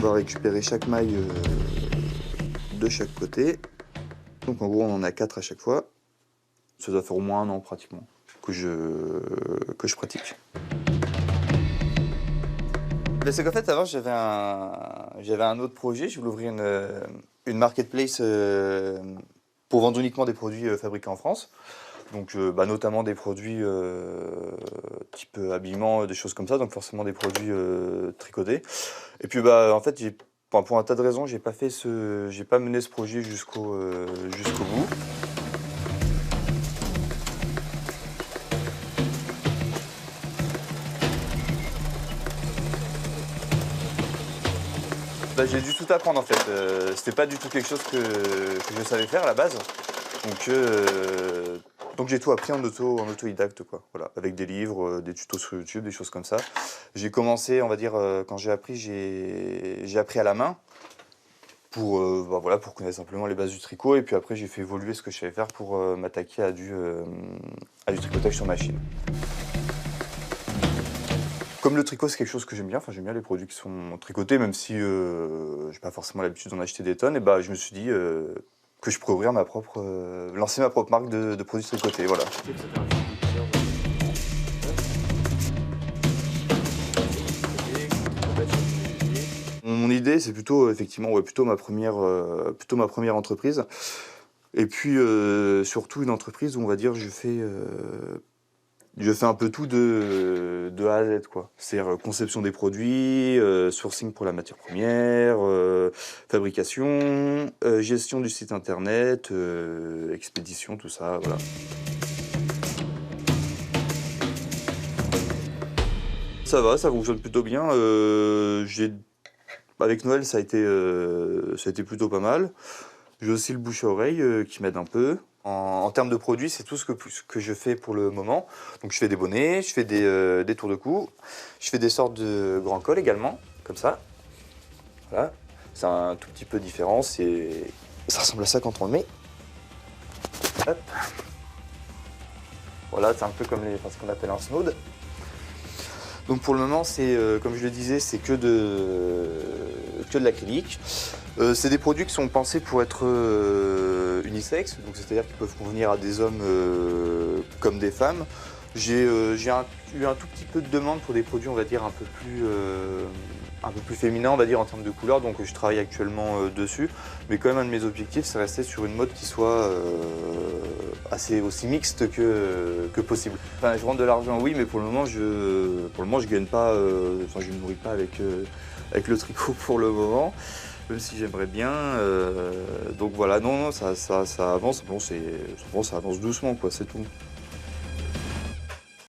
va récupérer chaque maille de chaque côté. Donc en gros on en a 4 à chaque fois. Ça doit faire au moins 1 an pratiquement que je pratique. C'est qu'en fait avant j'avais un autre projet, je voulais ouvrir une marketplace pour vendre uniquement des produits fabriqués en France. Donc notamment des produits type habillement, des choses comme ça, donc forcément des produits tricotés. Et puis en fait pour un tas de raisons, j'ai pas mené ce projet jusqu'au bout. J'ai dû tout apprendre en fait. C'était pas du tout quelque chose que je savais faire à la base. Donc j'ai tout appris en autodidacte quoi. Voilà, avec des livres, des tutos sur YouTube, des choses comme ça. J'ai commencé, on va dire, quand j'ai appris à la main pour voilà, pour connaître simplement les bases du tricot. Et puis après j'ai fait évoluer ce que je savais faire pour m'attaquer à du tricotage sur machine. Comme le tricot c'est quelque chose que j'aime bien, enfin j'aime bien les produits qui sont tricotés, même si j'ai pas forcément l'habitude d'en acheter des tonnes, et je me suis dit que je pourrais ouvrir lancer ma propre marque de produits tricotés, voilà. Mon idée c'est plutôt effectivement plutôt ma première entreprise, et puis surtout une entreprise où on va dire je fais un peu tout de A à Z, quoi. C'est-à-dire conception des produits, sourcing pour la matière première, fabrication, gestion du site internet, expédition, tout ça, voilà. Ça va, ça fonctionne plutôt bien. Avec Noël, ça a été plutôt pas mal. J'ai aussi le bouche à oreille qui m'aide un peu. En termes de produits, c'est tout ce que je fais pour le moment. Donc je fais des bonnets, je fais des tours de cou, je fais des sortes de grands cols également, comme ça. Voilà, c'est un tout petit peu différent, ça ressemble à ça quand on le met. Hop. Voilà, c'est un peu comme ce qu'on appelle un snood. Donc pour le moment, comme je le disais, c'est que de l'acrylique. C'est des produits qui sont pensés pour être unisex, donc c'est-à-dire qu'ils peuvent convenir à des hommes comme des femmes. J'ai eu un tout petit peu de demande pour des produits, on va dire, un peu plus féminins, on va dire, en termes de couleurs, donc je travaille actuellement dessus. Mais quand même, un de mes objectifs, c'est rester sur une mode qui soit aussi mixte que possible. Enfin, je rentre de l'argent, oui, mais pour le moment, je gagne pas, je ne me nourris pas avec le tricot pour le moment. Même si j'aimerais bien, donc voilà, non, ça avance, ça avance doucement, quoi, c'est tout.